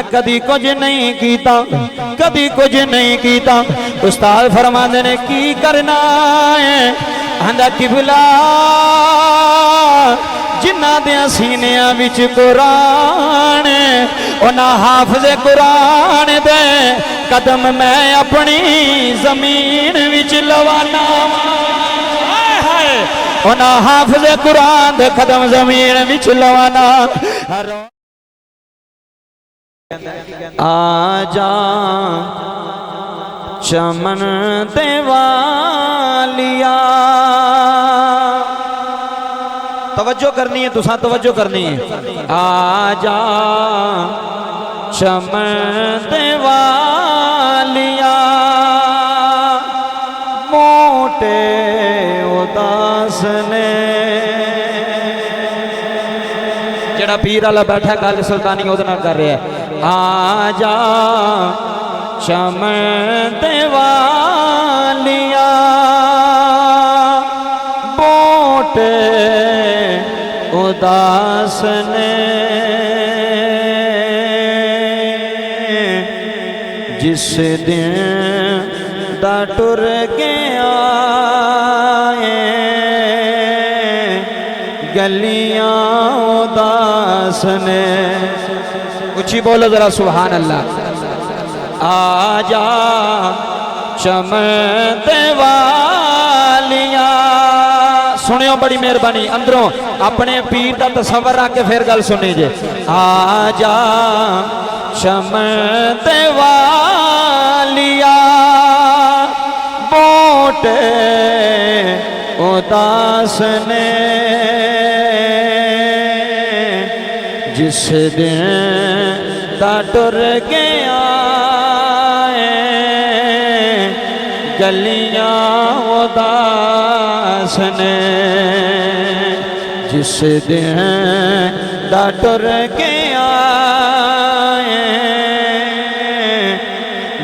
कदी कुछ नहीं कीता, कदी कुछ नहीं कीता। उस्ताद फरमांदे ने की करना है, आंदा किबला जिन्ना दे सीनिया विच कुरान उन्हां हाफिज़ कुरान दे कदम मैं अपनी जमीन विच लवाना। उन्हां हाफिज़ कुरान दे कदम जमीन विच लवाना। आजा चमन देवालिया, तवज्जो करनी है, तुसा तवज्जो करनी है। आजा चमन देवालिया, मोटे उदास ने जेड़ा पीर वाला बैठा गल सुल्तानी उहदे नाल कर रहा है। आजा चमन देवालिया, मोटे उदास ने जिस दिन दा टुर गया गलियां उदास ने। उची बोलो जरा सुभान अल्लाह। आजा चमन देवालिया, सुनियो बड़ी मेहरबानी, अंदरों अपने पीर का तस्वर रख के फिर गल सुनी जे। आजा चमन देवालिया, मोटे उदास ने जिस दिन दा टुर गया गलियां उदास ने, जिस दिन दा टुर गया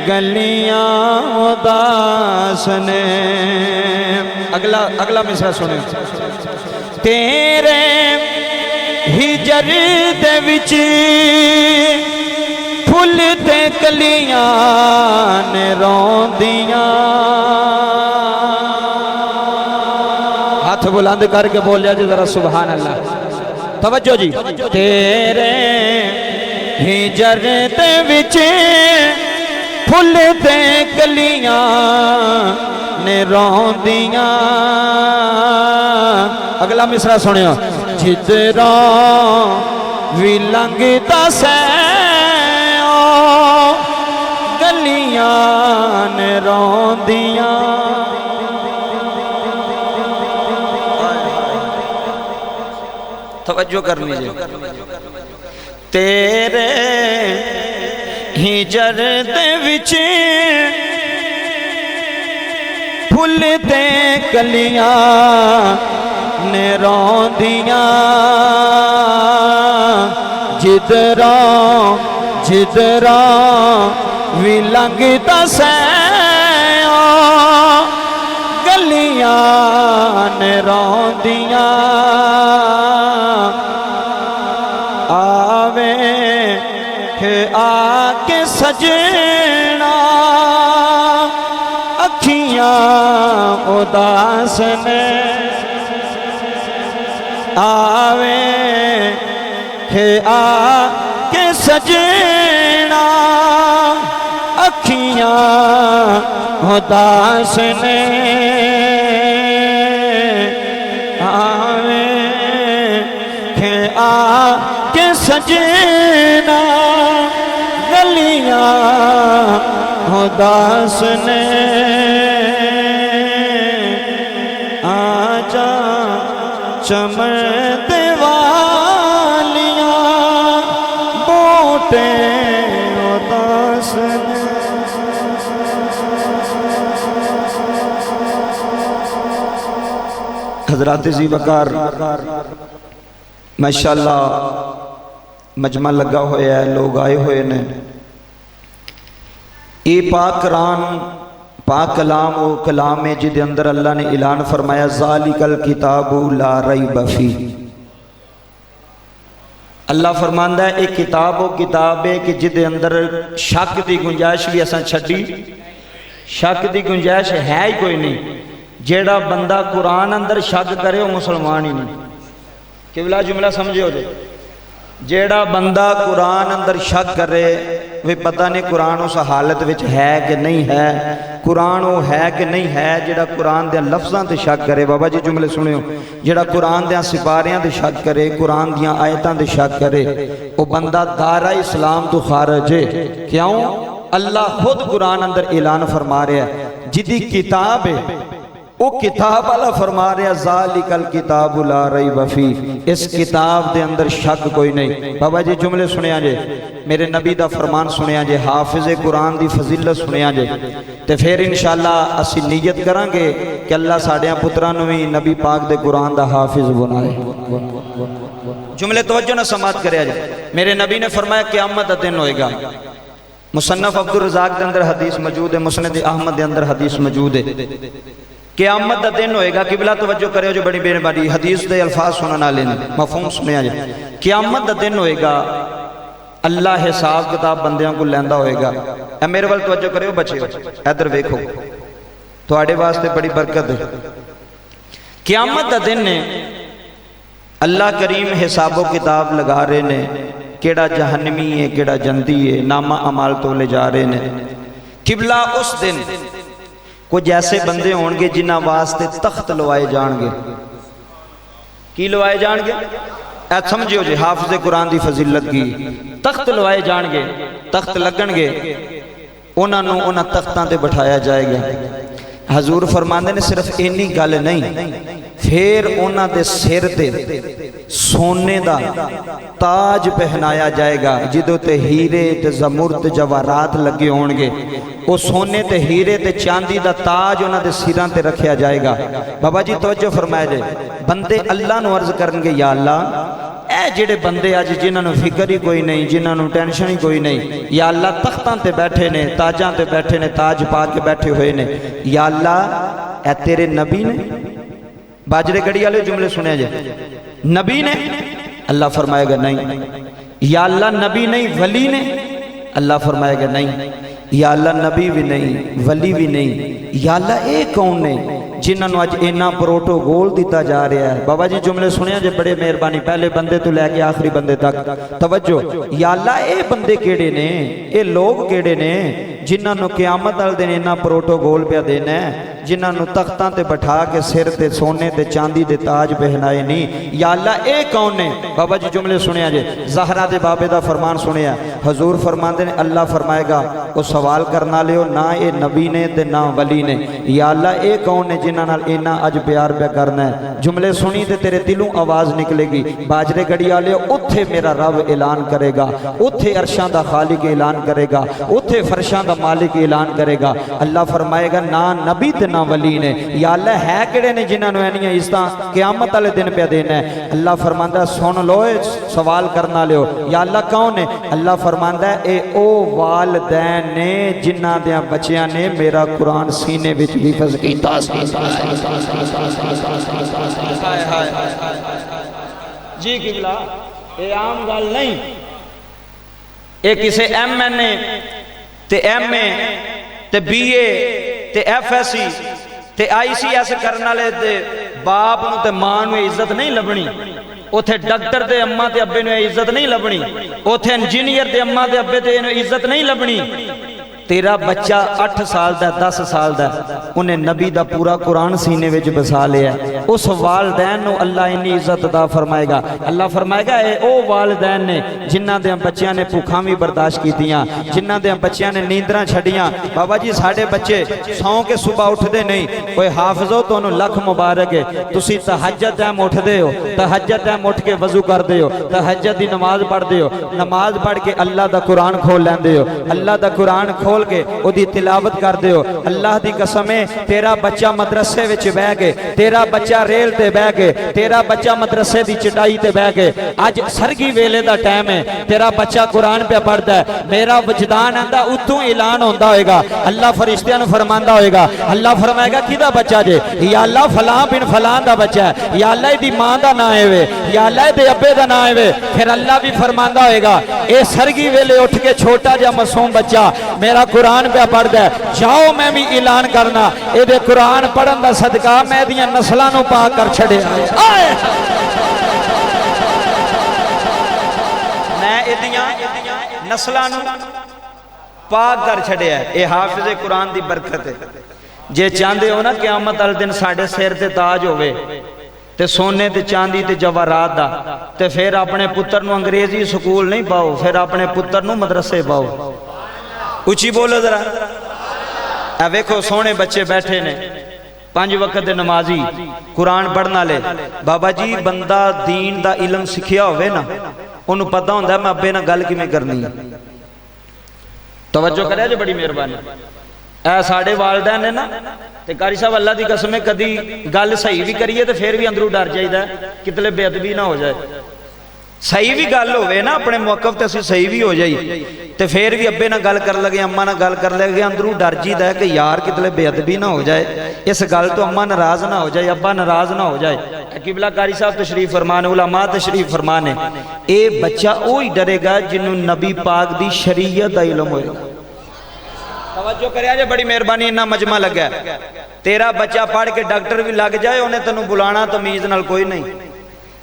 गलियां उदास ने। अगला मिसरा सुने। तेरे हिजर दे विच फुल ते कलियां ने रोंदियां। हाथ बुलंद करके बोलिया जी जरा सुभान अल्लाह। तवज्जो जी। तेरे हिजर दे विच फुल ते कलियां ने रोंदियां। अगला मिसरा सुनियो। जिधरों भी लंघदा सै गलियां ने रोंदियां। तवज्जो करनी जी। तेरे हिजर दे विच फुल ते कलियां ने रोंदियां। जिधरों भी लंघदा सै गलियां ने रोंदियां। आवे के आके सजना अखियां उदास ने। आवे के आके सजना अखियां उदास ने। आवे के आके सजना गलियां उदास ने। आजा चमन देवालिया, मोटे उदास ने। हजरात जी वकार माशाअल्लाह मजमा लगा होया है, लोग आए हुए ने। ये पाक कुरान पाक कलाम वो कलाम है जिदे अंदर अल्लाह ने ऐलान फरमाया ज़ालिकल किताबु ला रैब फीह। अल्लाह फरमांदा है एक किताब वो किताब है कि जिदे अंदर शक की गुंजाइश भी असां छड्डी, शक की गुंजाइश है ही कोई नहीं। जेड़ा बंदा कुरान अंदर शक करे वो मुसलमान ही नहीं। किबला जुमला समझो जे, जेड़ा बंदा कुरान अंदर शक करे वे पता नहीं कुरान उस हालत विच है कि नहीं है, कुरान वो है कि नहीं है। जेड़ा कुरान दे लफ्ज़ां ते शक करे, बाबा जी जुमले सुनियो, जेड़ा कुरान दे सिपारियां ते शक करे, कुरान दियां आयतां ते शक करे, वो बंदा दारा इस्लाम तो खारिज है। क्यों? अल्लाह खुद कुरान अंदर ऐलान फरमा रहा है जिदी किताब है वो किताब वाला फरमा रहा ज़ालिकल किताबु ला रैब फी, इस किताब के अंदर शक कोई नहीं। बाबा जी जुमले सुनिया जे, मेरे नबी का फरमान सुनिया जे, हाफिज़ कुरान की फजीलत सुनिया जे, तो फिर इंशाअल्लाह असी नीयत करांगे कि अल्लाह साढ़िया पुत्रां नूं भी नबी पाक दे कुरान का हाफिज़ बनाए। जुमले तवज्जो ना समात करिया जे, मेरे नबी ने फरमाया क़यामत दा दिन होएगा। मुसन्नफ अब्दुल रज़ाक के अंदर हदीस मौजूद है, मुस्नद अहमद के अंदर हदीस मौजूद है। क़यामत का दिन होएगा, किबला तवज्जो करियो जो बड़ी मेहरबानी, हदीस के अल्फाज सुनने वाले ने मफहूम सुनिया जाए। क़यामत का दिन होएगा, अल्लाह हिसाब किताब बंदियां को लैंदा होएगा। मेरे वाल तवज्जो करियो बच्चेओ, इधर वेखो, तुहाडे वास्ते बड़ी बरकत है। क़यामत का दिन ने अल्लाह करीम हिसाबो किताब लगा रहे ने, केड़ा जहन्नमी है केड़ा जंदी है, नामा अमाल तोले जा रहे ने। किबला उस दिन कुछ ऐसे बंदे होंगे जिन्हां वास्ते तख्त लवाए जाएंगे। की लवाए जाएंगे? ऐ समझियो जी, हाफिज़ कुरान की फजीलत की, तख्त लवाए जाएंगे, तख्त लगणगे, उन्होंने उन्हां तख्तां ते बिठाया जाएगा। हजूर फरमांदे ने सिर्फ इन्नी गल नहीं, फिर उन्हां दे सिर ते सोने दा ताज पहनाया जाएगा, जिदों ते हीरे ते ज़मुर्द जवाहरात लगे होणगे। वो सोने ते हीरे ते चांदी दा ताज उन्हां दे सिरां ते रखिया जाएगा। बाबा जी तवज्जो फरमाया जे, बंदे अल्लाह नूं अर्ज करनगे या अल्लाह ए जेड़े बंदे अज जिन्हां फिक्र ही कोई नहीं, जिन्हां टेंशन ही कोई नहीं, या अल्लाह तख्तां ते बैठे ने, ताजां ते बैठे ने, ताज पा के बैठे हुए ने, या अल्लाह ए तेरे नबी ने? बाजरे गड़ी वाले जुमले सुने जे, नबी ने? अल्लाह फरमाएगा नहीं। या अल्लाह नबी नहीं वली ने? अल्लाह फरमाएगा नहीं। या अल्लाह नबी भी नहीं वली भी नहीं, या अल्लाह ये कौन ने जिन्होंने अज इन्ना प्रोटोकॉल दिता जा रहा है? बाबा जी जुमले सुनिया जे, बड़े मेहरबानी, पहले बंदे तो लैके आखिरी बंदे तक तवज्जो। या अल्लाह ये बंदे केड़े ने, ये लोग केड़े ने जिन्होंने क़यामत वाले दिन इन्ना प्रोटोकॉल पे देना है, जिन्होंने तख्तां ते बैठा के सिर ते सोने ते चांदी दे ताज पहनाए नहीं? या अल्लाह ये कौन ने? बाबा जी जुमले सुनिया जे, ज़हरा दे बाबे दा फरमान सुनिया, हजूर फरमाते ने अल्लाह फरमाएगा वो सवाल करने वाले हो ना ये नबी ने ते ना वली ने। या अल्लाह ये कौन ने जिन्हां नाल इन्ना अज प्यार प्या करना है? जुमले सुनी ते तेरे दिलों आवाज़ निकलेगी, बाजरे गड़ी वाले उत्थे मेरा रब ऐलान करेगा, उत्थे अरशां दा खालिक ऐलान करेगा, उत्थे फरशां दा मालिक ऐलान करेगा। अल्लाह फरमाएगा ना नबी ते ना वली ने। या अल्लाह है किहड़े ने जिन्हां इन्नियां इज्जतां क़यामत वाले दिन पे देना है? अल्लाह फरमांदा सुन लो सवाल करने वाले हो। या अल्लाह कौन है? अल्लाह फरमांदा ए ओ वालिदैन ने जिन्हां दे बच्चियां ने मेरा कुरान सीने विच हिफ्ज़ कीता। जी किबला ये आम गल नहीं, ये किसी MNA ते MA ते BA ते FSC ते ICS करने वाले दे बाप नूं ते मां नूं इज्जत नहीं लभनी, उथे डॉक्टर दे अम्मा ते अब्बे नूं इज्जत नहीं लभनी, उथे इंजीनियर दे अम्मा ते अब्बे ते इज्जत नहीं लभनी। तेरा बच्चा 8 साल का 10 साल का, उन्हें नबी का पूरा कुरान सीने में बसा लिया, उस वालदैन नूं अल्लाह इन्नी इज्जत अता फरमाएगा। अल्लाह फरमाएगा ए ओ वालदैन ने जिन्हां दे बच्चियां ने भूखां भी बर्दाश्त कीतियां, जिन्हां दे बच्चियां ने नींदरां छड़ियां। बाबा जी साडे बच्चे सौ के सुबह उठते नहीं, कोई हाफिज़ो तुहानूं लख मुबारक है, तुसीं तहज्जुद टाइम उठदे हो, तहज्जुद टाइम उठ के वजू करदे हो, तहज्जुद दी नमाज पढ़दे हो, नमाज पढ़ के अल्लाह दा कुरान खोल लैंदे हो, अल्लाह दा कुरान खोल खोल के ओदी तिलावत कर दियो। अल्लाह दी कसम है तेरा बच्चा मदरसे विच बह के, तेरा बच्चा रेल ते बह के, तेरा बच्चा मदरसे दी चटाई ते बह के, अज सरगी वेले दा टाइम है, तेरा बच्चा कुरान पे पढ़दा है, मेरा वजदान आंदा उतों ऐलान होंदा होएगा, अल्लाह फरिश्तियां नूं फरमांदा होएगा, अल्लाह फरमाएगा किदा बच्चा जे, या अल्लाह फलां बिन फलां दा बच्चा है, या अल्लाह दी मां दा नाम है वे, या अल्लाह दे अब्बे दा नाम है वे। फिर अल्लाह भी फरमांदा होएगा ए सरगी वेले उठ के छोटा जा मासूम बच्चा मेरा कुरान पे पढ़दा है, जाओ मैं भी ऐलान करना ए कुरान पढ़न दा सदका मैं दियां नस्लां नूं पाक कर छड़िया। मैं इदियां नस्लां नूं पाक कर छड़िया। ये हाफिज़े कुरान दी बरकत है। जे चाहते हो ना क़यामत वाले दिन साडे सिर ते ताज होवे ते सोने ते चांदी ते जवाहरात दा, ते फिर अपने पुत्र नूं अंग्रेजी स्कूल नहीं पाओ, फिर अपने पुत्र नूं मदरसे पाओ। उची बोलो जरा। ए वेखो सोने बच्चे बैठे ने 5 वक्त दे नमाजी कुरान पढ़न वाले। बाबा जी बंदा दीन दा इलम सिखिया होवे ना उन्होंने पता होंदा मैं अब्बे नाल गल किवें करनी है। तवज्जो करिया जी बड़ी मेहरबानी। ऐ साडे वालदैन ने ना ते कारी साहब अल्लाह दी कसम है कदी गल सही भी करिए तो फिर भी अंदरों डर जाइदा कितने बेअदबी ना हो जाए। सही भी गल होवे ना अपने मौकफ ते असीं सही भी हो जाई ते फिर भी अब्बे नाल गल कर लगे अम्मा नाल गल कर लगे अंदरों डर जीदा है कि यार कितने बेअदबी ना हो जाए, इस गल तो अम्मा नाराज ना हो जाए, अब्बा नाराज ना हो जाए। किबला कारी साहब तशरीफ फरमान, उलमा तशरीफ फरमान है। ये बच्चा वो ही डरेगा जिन्हों नबी पाक दी शरीयत दा इल्म होएगा। तवज्जो करिया जे बड़ी मेहरबानी। इन्ना मजमा लगा तेरा बच्चा पढ़ के डॉक्टर भी लग जाए उन्हें तेनों बुलाना तमीज नाल कोई नहीं।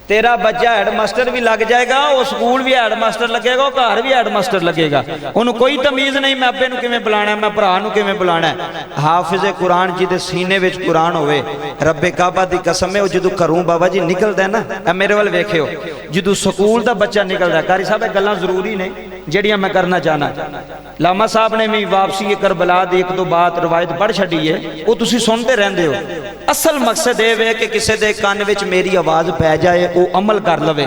तेरा बच्चा हेडमास्टर भी लग जाएगा, वो स्कूल भी हेडमास्टर लगेगा, वो घर भी हेडमास्टर लगेगा, उन्होंने कोई तमीज नहीं मैं अब्बे नूं किवें बुलाना, मैं भरा नूं किवें बुलाना है। हाफिज़े कुरान जिहदे सीने विच कुरान होवे रब्बे काबा दी कसम है, वो जदों घरों बाबा जी निकलदा है ना मेरे वाल वेखियो जदों स्कूल दा बच्चा निकलदा। कारी साहब ये गल्लां जरूरी ने जिहड़ियां मैं करना चाहना। लामा साहब ने भी वापसी करबला दी 1-2 बात रवायत पढ़ छड़ी है, वो तुसीं सुनते रहंदे हो। असल मकसद ये वे कि किसी दे कान विच मेरी आवाज़ पै जाए वो अमल कर लवे।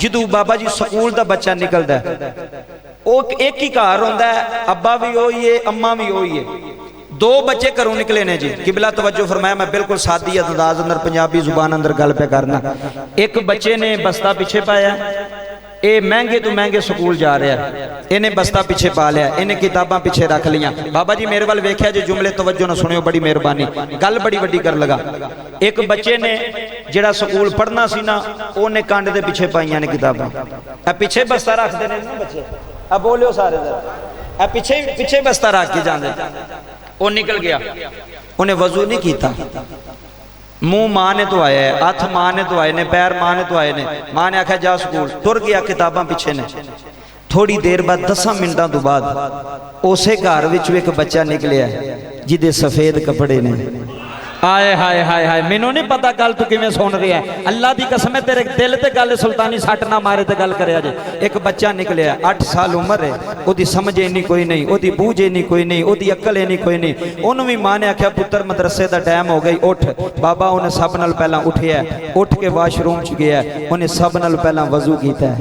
जदों बाबा जी स्कूल दा बच्चा निकलदा है वो एक ही घर होंदा है, अब्बा भी वही है अम्मा भी वही है। 2 बच्चे घरों निकले ने जी। किबला तवज्जो फरमाया मैं बिल्कुल सादी अंदाज अंदर पंजाबी जुबान अंदर गल पे करना। एक बच्चे ने बस्ता पीछे पाया, ये महंगे तो महंगे स्कूल जा रहा है, इन्हें बस्ता पीछे पा लिया, इन्हें किताबां पीछे रख लिया। बाबा जी मेरे वाल वेख्या जो जुमले तवज्जो ना सुनियो बड़ी मेहरबानी, गल बड़ी वड्डी कर लगा। एक बच्चे ने जिहड़ा स्कूल पढ़ना सी ना उन्हें कंड दे पीछे पाइयां ने किताबां, पीछे बस्ता रखते हैं ना बच्चे, अब बोलियो सारे पीछे पीछे बस्ता रख के जाते। वो निकल गया, उन्हें वजू नहीं किया, मुंह मां ने तो आया है, हथ मां ने तो आए ने, पैर मां ने तो आए ने। मां ने आख्या जा स्कूल, तुर गया, किताबां पिछे ने। थोड़ी देर बाद 10 मिनटों तो बाद उसे घर विच एक बच्चा निकलिया जिदे सफेद कपड़े ने। आए हाय हाय हाय, मैनू नहीं पता गल तू किवें सुन रहा है। अल्लाह दी कसम है तेरे दिल ते गल सुल्तानी सट ना मारे ते गल करया जे। एक बच्चा निकलिया 8 साल उम्र है, ओदी समझ इन्नी कोई नहीं, ओदी बूझ इन्नी कोई नहीं, ओदी अकल इन्नी कोई नहीं। उन्होंने भी मां ने आख्या पुत्र मदरसे दा टाइम हो गई उठ। बाबा उन्हें सब नाल पहला उठिया, उठ के वाशरूम च गया, उन्हें सब नाल पहला वजू किया।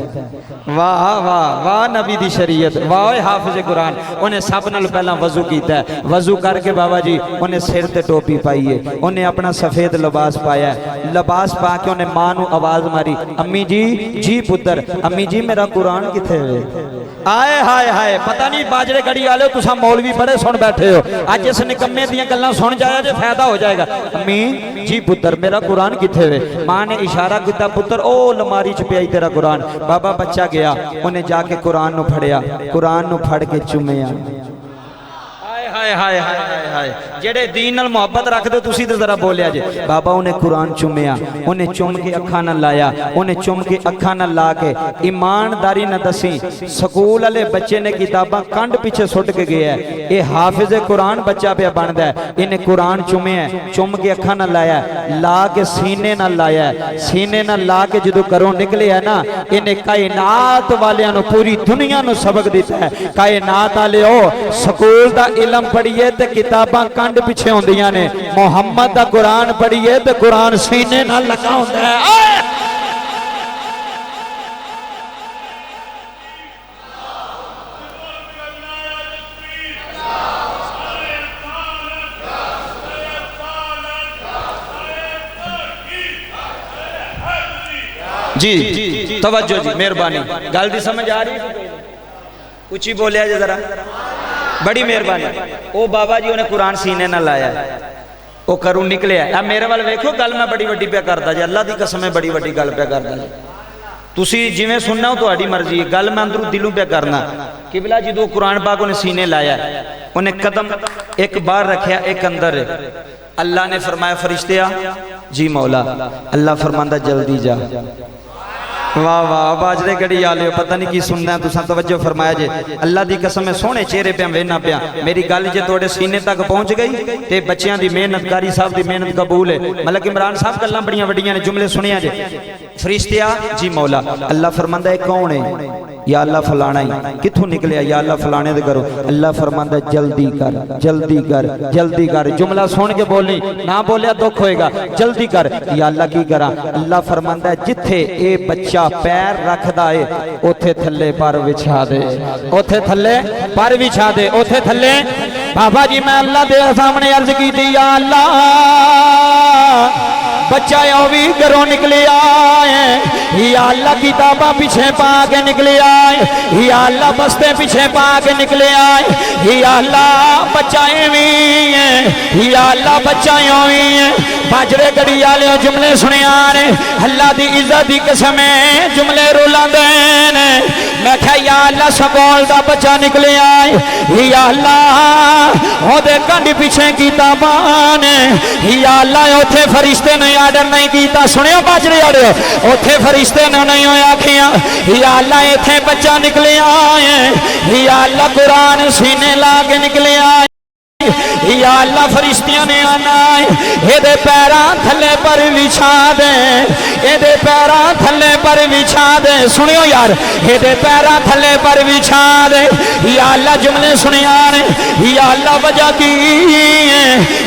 वाह वाह वाह नबी दी शरीयत, वाह हाफिज़े कुरान। उन्हें सब नाल पहला वजू किया, वजू करके बाबा जी उन्हें सिर ते टोपी पाई है, उन्हें अपना सफेद लिबास पाया, लिबास पा के उन्हें मां नू आवाज मारी अम्मी जी पुत्र, अम्मी जी मेरा कुरान किथे है। आए हाय हाय, पता नहीं बाजरे गड़ी वाले तुसा मौलवी बड़े सुन बैठे हो, अज इस निकम्मे दियां गल्लां सुन जाया जे फायदा हो जाएगा। अम्मी जी पुत्र मेरा कुरान किथे है। मां ने इशारा किया पुत्र ओ लमारी च पिया तेरा कुरान। बाबा बच्चा गया, उन्हें जाके कुरान नू फड़िया, कुरान नू फड़ के चुमिया। हाय हाय हाय हाय हाय, जेड़े दीन नाल मोहब्बत रखदे तुसी ते जरा बोलिया जे। बाबा उन्हें कुरान चुमिया, उन्हें चुम के अखां नाल लाया, उन्हें चुम के अखां नाल ला के ईमानदारी न दसी स्कूल वाले बच्चे ने किताबां कंड पीछे सुट के गया है। ये हाफिज़े कुरान बच्चा पे बनदा है, इन्हें कुरान चुमिया, चुम के अखां नाल लाया, ला के सीने नाल लाया, सीने नाल ला के जदों घरों निकले है ना इन्हें कायनात वालियां नू पूरी दुनिया नू सबक दिता है। कायनात वाले ओ स्कूल दा इलम पढ़िए ते किताबां कंड पिछे होंदियां ने, मोहम्मद दा कुरान पढ़िए ते कुरान सीने नाल लगा होंदा है। जी तवज्जो जी मेहरबानी गल दी समझ आ रही है उची बोलिया जी जरा बड़ी मेहरबानी ओ बाबा जी उन्हें कुरान सीने ना लाया वो करू निकले अब मेरे वाल वेखो गल मैं बड़ी वड्डी पे करता जी अल्लाह की कसम है बड़ी वड्डी गल पे करता जी तुसी जिवें सुनना हो तुहाडी मर्जी है गल मैं अंदरों दिलों पे करना किबला जी दो कुरान पाक उन्हें सीने लाया उन्हें कदम एक बाहर रखा एक अंदर अल्लाह ने फरमाया फरिश्तिया जी मौला अल्लाह फरमांदा जल्दी जा वाह वाह बाजरे गड़ी आले पता नहीं की सुनना तुसा तवज्जो फरमाया जे अल्लाह दी कसम है सोहने चेहरे पे वेना पिया मेरी गल जे तोड़े सीने तक पहुंच गई ते बच्चियां दी मेहनत कारी साहब दी मेहनत कबूल है मलक इमरान साहब गल्लां बड़ियां वड्डियां ने जुमले सुनिया जे फरिश्तिया जी मौला अल्लाह फरमांदा है कौन है या अल्लाह फलाना ही किथों निकलिया या अल्लाह फलाने दे करो अल्लाह फरमांदा जल्दी कर जुमला सुन के बोलनी ना बोलिया दुख होएगा जल्दी कर या अल्लाह की करा अल्लाह फरमांदा जिथे ए बच्चा पैर रखदा है ओथे थल्ले पर बिछा दे ओथे थल्ले पर बिछा दे ओथे थल्ले बाबा जी मैं अल्लाह दे सामने अर्ज की थी या अल्लाह बच्चा भी घरों निकले आए या अल्लाह किताबा पीछे पा के निकले आए या अल्लाह बस्ते पीछे पा के निकले आए या अल्लाह बच्चाएं भी हैं या अल्लाह बच्चाएं भी हैं बाजरे गड़ी वाले जुमले सुने ने अल्लाह की इज्जत की कसम है जुमले रोला देन मैं क्या या अल्लाह सकौल का बच्चा निकले आए या अल्लाह ओदे कंड पीछे किताबा ने या अल्लाह उथे फरिश्ते ने आर्डर नहीं किया सुनियो बाजरे वाले उथे फरिश्ते ने नहीं आखिया या अल्लाह इथे बच्चा निकले आए या अल्लाह कुरान सीने ला के निकले आए या अल्लाह फरिश्तियां ने आना है पैरां थल्ले पर बिछा दे एदे पैरां थल्ले पर बिछा दे सुनियो यार एदे पैरां थल्ले पर बिछा दे या अल्लाह जुमले सुनिया ने या अल्लाह वजह की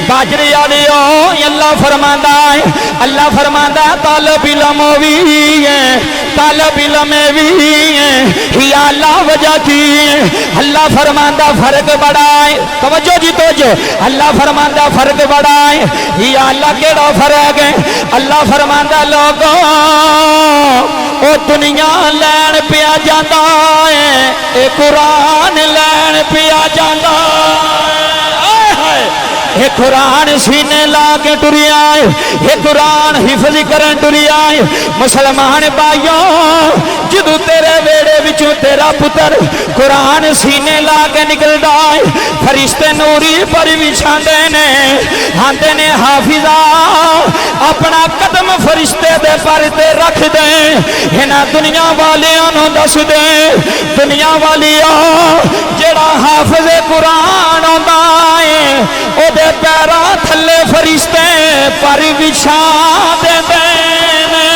बाजरे वाले अल्लाह फरमांदा है अल्लाह फरमांदा तालब इल्म भी है तालब इल्म भी है या अल्लाह वजह की अल्लाह फरमांदा फर्क बड़ा है तवज्जो जी जो अल्लाह फरमांदा फर्क बड़ा है या अल्लाह केड़ा फर्क है अल्लाह फरमांदा लोगों ओ दुनिया लैन पिया जाता है ए कुरान लैन पिया जाता है ये कुरान सीने ला के टुरी आए ये कुरान हिफज करन टुरी आए मुसलमान भाइयों जदू तेरे वेड़े विचों तेरा पुत्र कुरान सीने ला के निकलदा है फरिश्ते नूरी पर बिछांदे ने आंदे ने हाफिजा अपना कदम फरिश्ते दे पर ते रख दे इन्हां दुनिया वालियां नूं दस दे दुनिया वालियों जेड़ा हाफिज कुरान होंदा है ओदे पैरा थल्ले फरिश्ते पर बिछा देंदे ने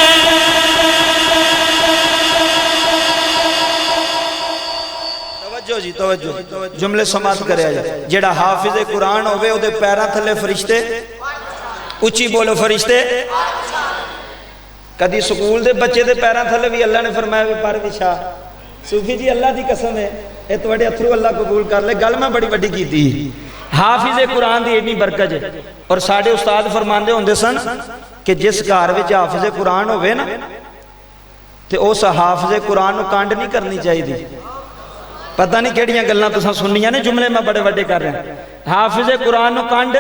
तवज्जो जी तवज्जो जुमले समाप्त करया जाए जेड़ा हाफिज कुरान होवे ओदे पैरा थल्ले फरिश्ते उच्ची बोलो फरिश्ते कदी स्कूल दे बच्चे दे पैरा थल्ले भी अल्लाह ने फरमाया पर बिछा सूफी जी अल्लाह की कसम है ये तुहाडे अथरू अल्लाह कबूल कर ले गल मैं बड़ी वड्डी कीती हाफिज़े कुरान की एडी बरकत है और साडे उस्ताद फरमांदे होंदे सन कि जिस घर में हाफिज़े कुरान होवे ना ते उस हाफिज़े कुरान नूं कांड नहीं करनी चाहिए पता नहीं किहड़ियां गल्लां तुसां सुनियां ने जुमले मैं बड़े वड्डे कर रहा हाफिज़े कुरान नूं कांड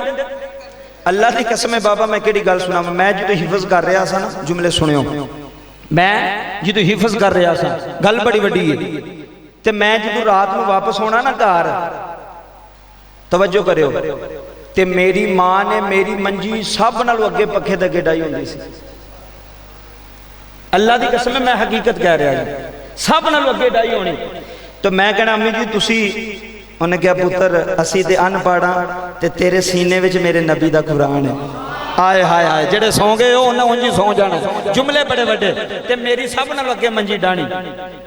अल्लाह की कसम है बाबा मैं किहड़ी गल सुनावां मैं जो हिफज कर रहा सा ना जुमले सुनियो मैं जो हिफज कर रहा सा गल बड़ी वड्डी है ते मैं जो रात को वापस होना ना घर तवज्जो करियो ते मेरी मां ने मेरी मंजी सब नालों अगे पखे दे अगे डाई होंदी सी अल्लाह की कसम मैं हकीकत कह रहा जी सब नालों अगे डाई होनी तो मैं कहना अम्मी जी तुसी उन्हें कहा पुत्र असी ते अनपढ़ हाँ ते तेरे सीने विच मेरे नबी दा कुरान है आए हाय हाय जेड़े सौ गए उन्हें उंज ही सौ जाना जुमले बड़े बड़े ते मेरी सब नाल अगे मंजी डाणी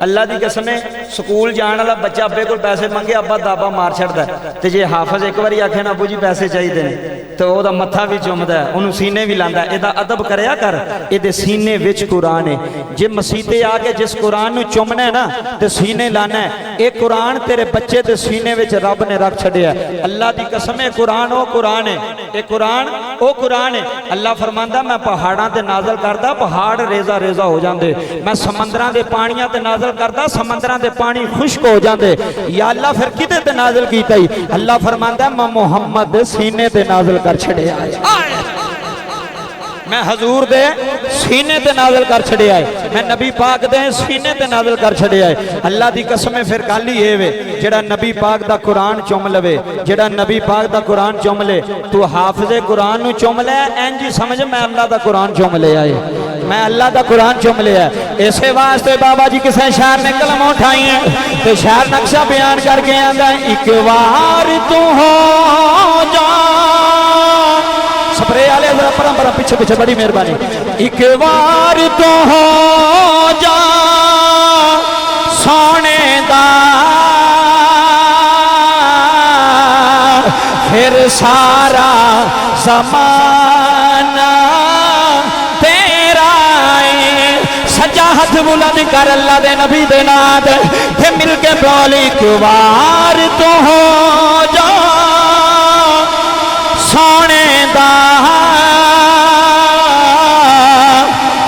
अल्लाह की कसम स्कूल जाने वाला बच्चा अब्बे को पैसे मंगे अब्बा दाबा मार छड़दा ते जे हाफिज एक बारी आखे ना अबू जी पैसे चाहिए ने तो वह मत्था भी चुमदा है उन्होंने सीने भी लांदा एदा अदब करया कर एदे सीने विच कुरान है जे मसीते आके जिस कुरान नूं चुमना है ना ते सीने लाना है ये कुरान तेरे बच्चे दे सीने विच रब ने रख छड़िया अल्लाह की कसम है कुरान ओ कुरान है ये कुरान ओ कुरान है अल्लाह फरमांदा मैं पहाड़ां ते नाज़िल करदा पहाड़ रेजा रेजा हो जाते, मैं समंदरां दे पानियां ते नाज़िल करदा समंदरां दे पानी खुश्क हो जाते। या अल्लाह फिर किदे ते नाज़िल कीता ही? अल्लाह फरमांदा मैं मुहम्मद दे सीने ते नाज़िल कर छड़िया है, मैं हजूर दे सीने ते नाज़िल कर छड़िया है, मैं नबी पाक दे सीने ते नाज़िल कर छड़िया है। अल्लाह दी कसम है फिर गल ही वे जेड़ा नबी पाक दा कुरान चुम लवे, जेड़ा नबी पाक दा कुरान चुम ले, तू हाफिज़े कुरान नु चुम ले, इंज समझ मैं अल्लाह दा कुरान चुम लिया है, मैं अल्लाह दा कुरान चुम लिया है। इसे वास्ते बाबा जी किसी शहर ने कलम उठाई है तो शहर नक्शा बयान करके आंदा एक बार तू हो जा, स्प्रे वाले परंपरा पीछे पीछे बड़ी मेहरबानी, एक बार तो हो जा सोने दा फिर सारा ज़माना तेरा है। सजा हाथ बुलंद कर अल्लाह दे नबी दे नाद फिर मिल के बोल एक बार तो हो जा सोने दा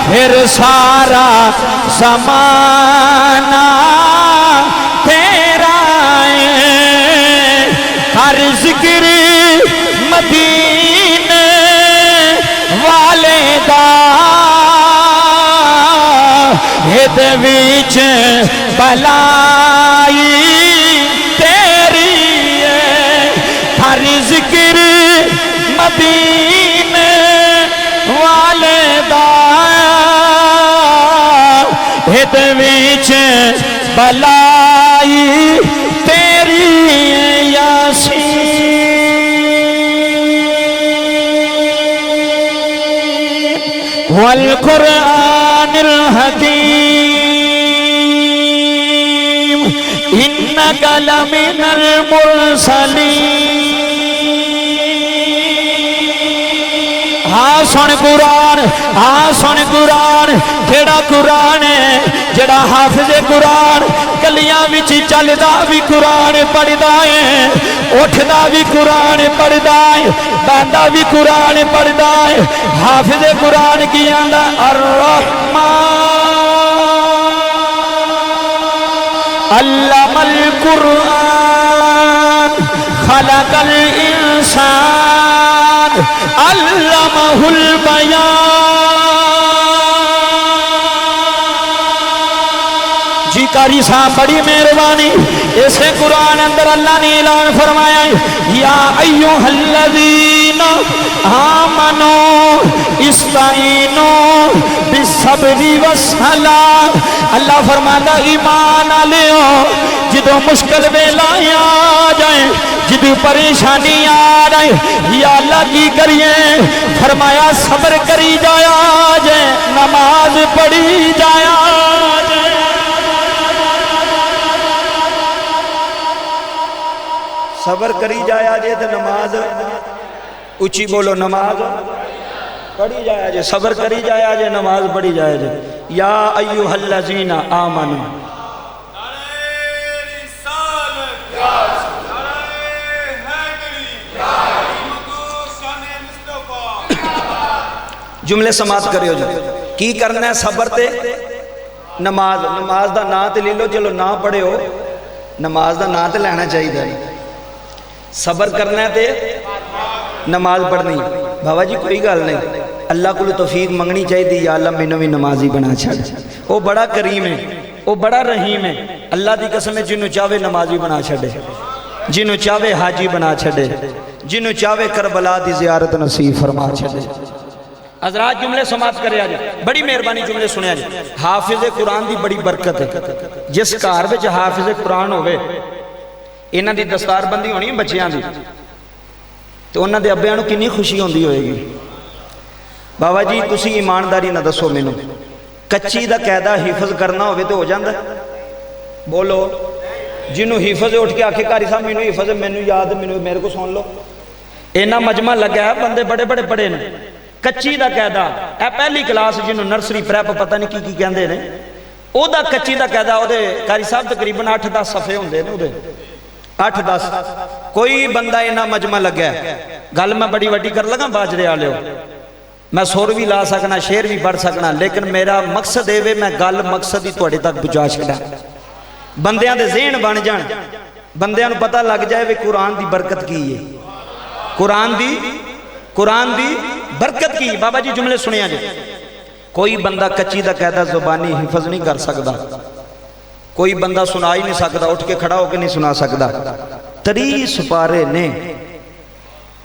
फिर सारा ज़माना तेरा है। हर जिक्र मदीने वाले दा हिद विच भलाई तेरी है। हर जिक्र मदीने वाले दा हिद विच भलाई तेरी यासीन वल कुरानिल हकीम इन्नका लमिनल मुरसलीन। हाँ सुन कुरान, हाँ सुन कुरान, जेड़ा कुरान है जेड़ा हाफिज़े कुरान गलियां विच चलदा भी कुरान पढ़दा है, उठदा भी कुरान पढ़दा है, बहंदा भी कुरान पढ़दा है। हाफिज़े कुरान की आंदा अर्रहमान अल्लमल कुरान खलकल इंसान अल्लमहुल बयान। जी कारी साहब बड़ी मेहरबानी, इसे कुरान अंदर अल्लाह ने ऐलान फरमाया या अय्युहल्लज़ीना आमनू इस्ताईनू बिस्सब्रि वस्सलाह। अल्लाह फरमाता ईमान वालेओ जिदों मुश्किल वेला आ जाए, जिदों परेशानी आ जाए, या अल्लाह की करिए फरमाया सब्र करी जाया जे, नमाज पढ़ी जाया जे। सब्र करी जाया जे तो नमाज उची बोलो नमाज पढ़ी जाया जे, सब्र करी जाया जे नमाज पढ़ी जाया जे। या अय्युहल्लज़ीना आमनू जुमले समाप्त करियो जी। की करना है सबर ते नमाज, नमाज का ना तो ले लो, चलो ना पढ़ियो नमाज का ना तो लेना चाहिए। सबर करना है तो नमाज पढ़नी। बाबा जी कोई गल नहीं, अल्लाह को तौफीक मंगनी चाहिए या अल्लाह मैनू भी नमाजी बना छड़। वो बड़ा करीम है, वो बड़ा रहीम है। अल्लाह की कसम है जिन्हों चाहे नमाजी बना छड़े, जिन्हों चाहे हाजी बना छड़े, जिन्हों चाहे करबला की जियारत नसीब फरमा छड़े। हज़रात जुमले समाप्त करे आज, बड़ी मेहरबानी जुमले सुने आज। हाफिज़े कुरान की बड़ी बरकत है। जिस घर में हाफिज़े कुरान होवे, इन्हां दी दस्तारबंदी होनी बच्चों की, तो उन्हां दे अब्बियां नूं कितनी खुशी होंदी होएगी। बाबा जी तुसी ईमानदारी ना दसो मैनू, कच्ची दा कैदा हिफज करना होवे तो हो जांदा? बोलो जिन्हों हिफज उठ के आखे कारी साहब मैनू हिफज मैनू याद मैनू मेरे को सुन लो। इन्ना मजमा लग्या बंदे बड़े बड़े पढ़े ने। कच्ची दा कैदा ए पहली क्लास जिन्होंने नर्सरी प्रैप पता नहीं की कहते हैं, ओदा कच्ची दा कैदा ओदे कारी साहब तकरीबन 8-10 सफ़े होंदे ने, ओदे 8-10। कोई बंदा इन्ना मजमा लग्या, गल मैं बड़ी वड्डी कर लगा बाजरे वाले मैं सुर भी ला सकना, शेर भी पढ़ सकना, लेकिन मेरा मकसद ये वे मैं गल मकसद ही तुहाडे तक पहुँचा छड़ा, बंदियां दे ज़हन बन जान, बंदियां नूं पता लग जाए भी कुरान दी बरकत की है, कुरान दी बरकत की। बाबा जी जुमले सुनिया जी, कोई बंदा कच्ची दा कहदा जुबानी हिफज नहीं कर सकता, कोई बंदा सुना ही नहीं सकता, उठ के खड़ा होकर नहीं सुना सकता। 30 सुपारे ने,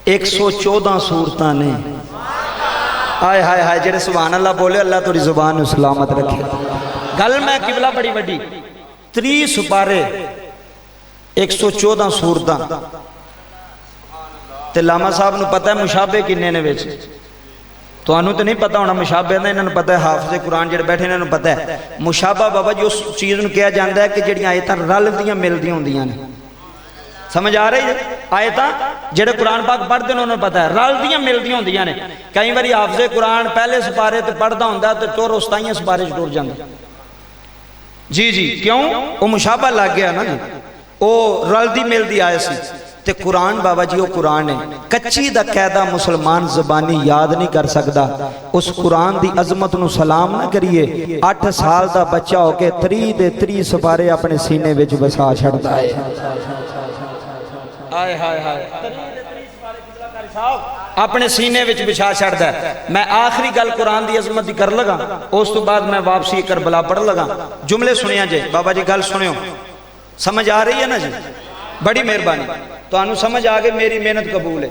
114 सूरत ने, हाय हाय हाय, जेड़े सुभान अल्लाह बोले अल्लाह तुरी जुबान सलामत रखे। गल मैं किबला बड़ी वड्डी, 30 सुपारे 114 सूरत। ते लामा साहब नूं पता है मुशाबे किन्ने ने विच, तुहानूं तो नहीं पता होना मुशाबे का, इन्होंने पता है, हाफिज़े कुरान जिहड़े बैठे इन्होंने पता है। मुशाबा बाबा जी उस चीज़ नूं कहा जाता है कि जिहड़ियां आयतां रलदियां मिलदियां होंदियां ने, समझ आ रही है? आयतां जिहड़े कुरान पाक पढ़ते हैं उन्होंने पता है रलदियां मिलदियां होंदियां ने। कई बार हाफिज़े कुरान पहले सिपारे ते पढ़दा हुंदा ते तुर 27 सिपारे च टुर जांदा। जी जी, क्यों? वो मुशाबा लग गया ना जी, वो रलदी मिलदी आए सी। ते कुरान बाबा जी वो कुरान है, कच्ची दा कैदा मुसलमान ज़बानी याद नहीं कर सकता। उस कुरान दी अजमत नूं सलाम ना करिए। 8 साल दा बच्चा होके 30 दे 30 सिपारे अपने सीने विच वसा छड़दा है। हाय हाय हाय, अपने सीने विच विछा छड़दा है। मैं आखिरी गल कुरान दी अजमत दी कर लगा, उस तो बाद मैं वापसी करबला पढ़ लगा। जुमले सुनिया जे बाबा जी, गल सुनियो, समझ आ रही है ना जी? बड़ी मेहरबानी, तुहानू समझ आ गई, मेरी मेहनत कबूल है।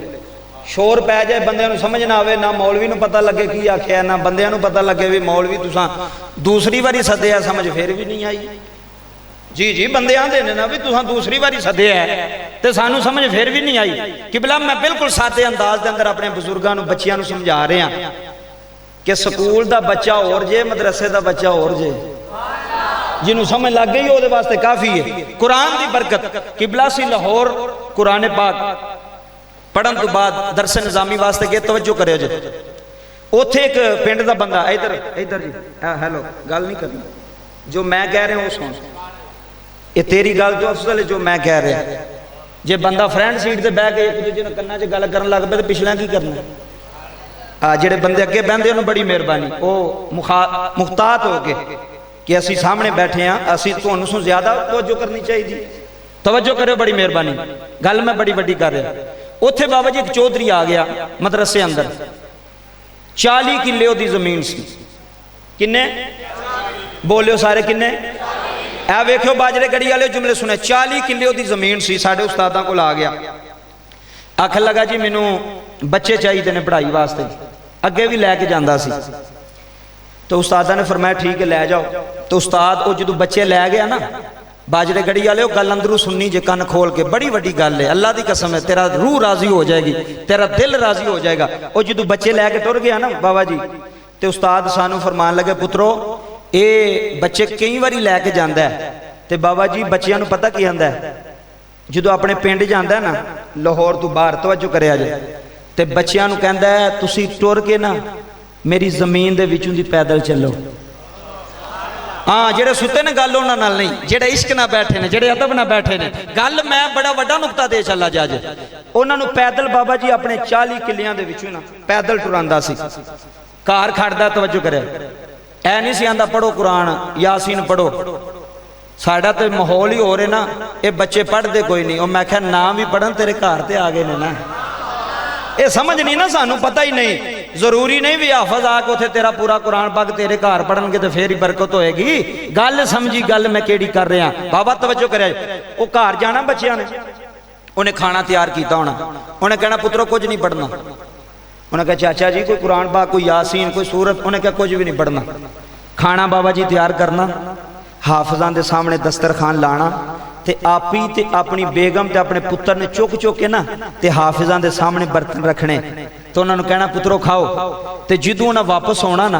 शोर पै जाए, बंदियां नूं समझ ना आवे, ना मौलवी नूं पता लगे की आख्या, ना बंदियां नूं पता लगे भी मौलवी तुसां दूसरी बारी सद्दिया, समझ फिर भी नहीं आई। जी जी, बंदे आंदे ने ना भी तुसां दूसरी बारी सद्दिया ते सानू समझ फिर भी नहीं आई। किबला मैं बिल्कुल सादे अंदाज दे अंदर अपने बुजुर्गां नूं, बच्चियां नूं समझा रहा कि स्कूल दा बच्चा होर जे, मदरसे दा बच्चा होर जे। जिन्हों समझ लग गई वो वास्ते काफ़ी है। कुरान की बरकत। किबला सी लाहौर कुरान पाक पढ़न तो बाद दरस निज़ामी वास्ते गए, तवज्जो करो जी। उत्थे एक पिंड का बंदा, इधर इधर जी, हेलो, गल नहीं करनी, जो मैं कह रहा हूँ सुन, ये तेरी गल तो अफसल है जो मैं कह रहा। जे बंदा फ्रंट सीट से बह के एक दूजे ने कन्ना च गल कर लग पे तो पिछला की करना। जेडे बंदे अगे बहते उन्होंने बड़ी मेहरबानी, वो मुख्तात हो गए कि असी सामने बैठे हाँ, असी तुहानू सो ज्यादा तवज्जो करनी चाहिए। तवज्जो करो, बड़ी मेहरबानी, गल मैं बड़ी वड्डी कर रहा। उत्थे बाबा जी एक चौधरी आ गया मदरसे अंदर, 40 किले ओदी जमीन सी। किन्ने बोलियो सारे, किन्ने? ऐ वेखियो बाजरे गड़ी वाले जुमले सुने। 40 किले ओदी जमीन सी। साडे उस्तादां कोल आ गया, आखन लगा जी मैनू बच्चे चाहिए ने पढ़ाई वास्ते, अगे भी लैके जांदा सी। तो उस्तादा ने फरमाया ठीक है लै जाओ। तो उस्ताद वो जो बच्चे लै गया ना, बाजरे गड़ी वाले, गल अंदरों सुननी जे कन खोल के, बड़ी वड्डी गल है, अल्लाह की कसम है, तेरा रूह राजी हो जाएगी, तेरा दिल राजी हो जाएगा। वो जो बच्चे लैके टुर गया ना बाबा जी, तो उस्ताद सानू फरमान लगे, पुत्रो ये बच्चे कई बारी लैके जाता है, तो बाबा जी बच्चों पता की आंदा है, जो अपने पिंड जाता है ना लाहौर तो बाहर, तवज्जो करिया जे, तो बच्चों कहता है तुसी टुर के ना मेरी जमीन दे विचों दी पैदल चलो। हाँ, जेड़े सुते ने गल उन्हां नाल नहीं, जेड़े इश्क ना बैठे ने, जेड़े अदब ना बैठे ने, गल मैं बड़ा वड्डा नुकता दे चला जा जे। उन्हां नूं पैदल बाबा जी अपने 40 किलियां दे विचों ना पैदल टुरांदा सी। घर खड़दा, तवज्जो करे, ऐ नहीं सी आंदा पढ़ो कुरान यासीन पढ़ो। साडा तो माहौल ही हो रहा ना, ये बच्चे पढ़ते कोई नहीं। मैं क्या नाम भी पढ़न तेरे घर ते आ गए ने ना, ये समझ नहीं ना, सानू पता ही नहीं। जरूरी नहीं भी हाफज आके उथे तेरा पूरा कुरान पाक तेरे घर पढ़नगे तो फिर ही बरकत होएगी। गल समझी, गल मैं केड़ी कर रहा बाबा, तवज्जो करे। वो घर जाना बच्चियां ने, उन्हें खाना तैयार किया होना, उन्हें कहना पुत्रो कुछ नहीं पढ़ना। उन्हें कहा चाचा जी कोई कुरान पाक, कोई यासीन, कोई सूरत, उन्हें कहा कुछ भी नहीं पढ़ना। खाना बाबा जी तैयार करना, हाफिजां दे सामने दस्तरखान लाना, ते आप ही ते अपनी बेगम ते अपने पुत्र ने चुक चुक के ना ते हाफिजां दे सामने बर्तन रखने। तो उन्होंने कहना पुत्रो खाओ। तो जो उन्हें वापस आना ना,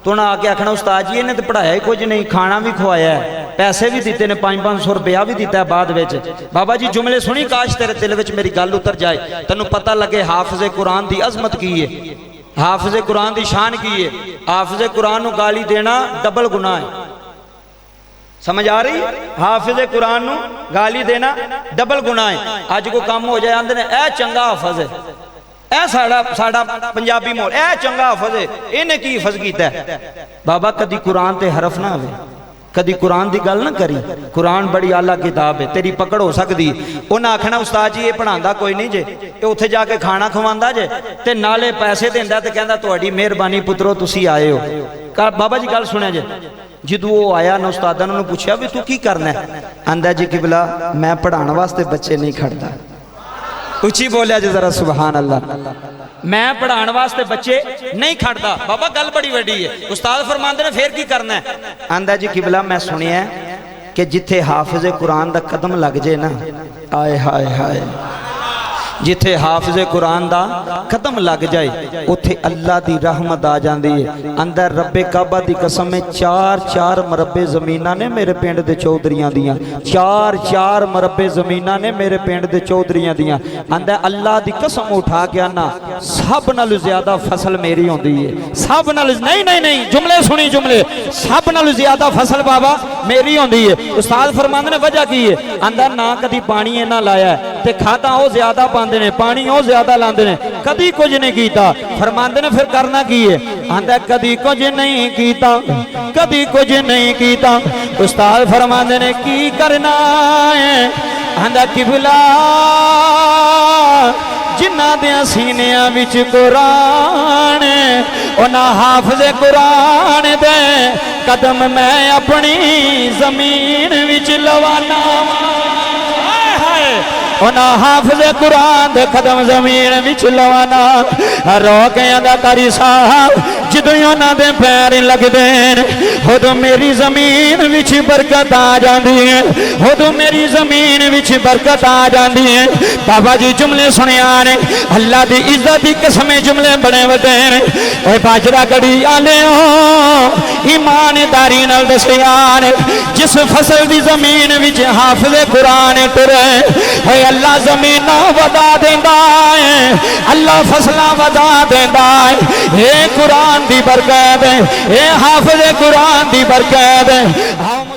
तो उन्हें आके आखना उस्ताद जी इन्हें तो पढ़ाया ही कुछ नहीं, खाना भी खुआया है, पैसे भी दिते ने, 500-500 रुपया भी दिता है बाद विच। बाबा जी जुमले सुनी, काश तेरे दिल विच मेरी गल उतर जाए, तेनों पता लगे हाफिज़े कुरान की अजमत की है, हाफिज़े कुरान की शान की है। हाफिज़े कुरान को गाली देना डबल गुनाह है, समझ आ रही? हाफिज़े कुरान को गाली देना डबल गुनाह है। अज को काम हो जाए आंदे ने ए चंगा हाफिज़ है, ए साड़ा पंजाबी मोड़ ए चंगा हफज है, इन्हें की हफज किया बाबा? कदी कुरान ते हरफ ना आवे, कदी कुरान की गल ना करी। कुरान बड़ी आला किताब है, तेरी पकड़ हो सकती। उन्हें आखना उस्ताद जी ये पढ़ाता कोई नहीं जे, ये उत्थे जाके खाना खवांदा जे ते नाले पैसे देंदा ते कहंदा तुहाडी मेहरबानी पुत्रो तुसी आए हो। बाबा जी गल सुनिया जे, जदों वो आया ना उस्तादा ने पूछा भी तू की करना है? आंदा जी किबला मैं पढ़ाने वास्ते बच्चे नहीं खड़दा। उची बोलिया जी जरा सुभान अल्लाह। मैं पढ़ाने वास्ते बच्चे नहीं खड़दा। बाबा गल बड़ी वड्डी है। उस्ताद फरमांदे ने फिर की करना है? आंदा जी किबला मैं सुनिया कि जिथे हाफिज कुरान दा कदम लग जाए ना, आए हाय हाय, जिथे हाफिज कुरान दा कदम लग जाए उथे अल्लाह दी रहमत आ जाती है। अंदर रब्बे काबा दी कसम में 4-4 मरबे जमीना ने मेरे पिंड दे चौधरियां दियां, 4-4 मरबे जमीना ने मेरे पिंड दे चौधरियां दियां। अंदर अल्लाह दी कसम उठा के आना सब नालों ज्यादा फसल मेरी होंदी है। सब नाल नहीं नहीं नहीं, जुमले सुनी जुमले, सब नालों ज्यादा फसल बाबा मेरी होंदी है। उस्ताद फरमांदे ने वजह की है? अंदर ना कदी पानी इन्ना लाया ते खादा वो ज्यादा पांदे ने, पानी वो ज्यादा लांदे ने, कदी कुछ नहीं कीता। फरमांदे ने फिर करना की है? आंदा कदी कुछ नहीं कीता, कदी कुछ नहीं कीता। उस्ताद फरमांदे ने की करना है? आंदा किबला जिन्ना दे सीनिया विच कुरान उन्हां हाफिज कुरान दे कदम मैं अपनी जमीन विच लवाना। उन्हां हाफिज कुरान दे कदम जमीन विच लवाना। रो के आंदा कारी साहब जदों उन्हां दे पैर लगदे उदों मेरी जमीन विच बरकत आ जाती है, उदों मेरी जमीन विच बरकत आ जाती है। बाबा जी जुमले सुनिया ने, अल्लाह की इज्जत की कसम जुमले बड़े वड्डे ने। ओए बाजरा गड़ी आले ईमानदारी नाल दसिया ने, जिस फसल की जमीन विच हाफिज कुरान तुरे ओए अल्लाह जमीन वधा देंदा है, अल्लाह फसलां वधा देंदा है। ये कुरान दी बरकत है, ये हाफिज कुरान दी बरकत है।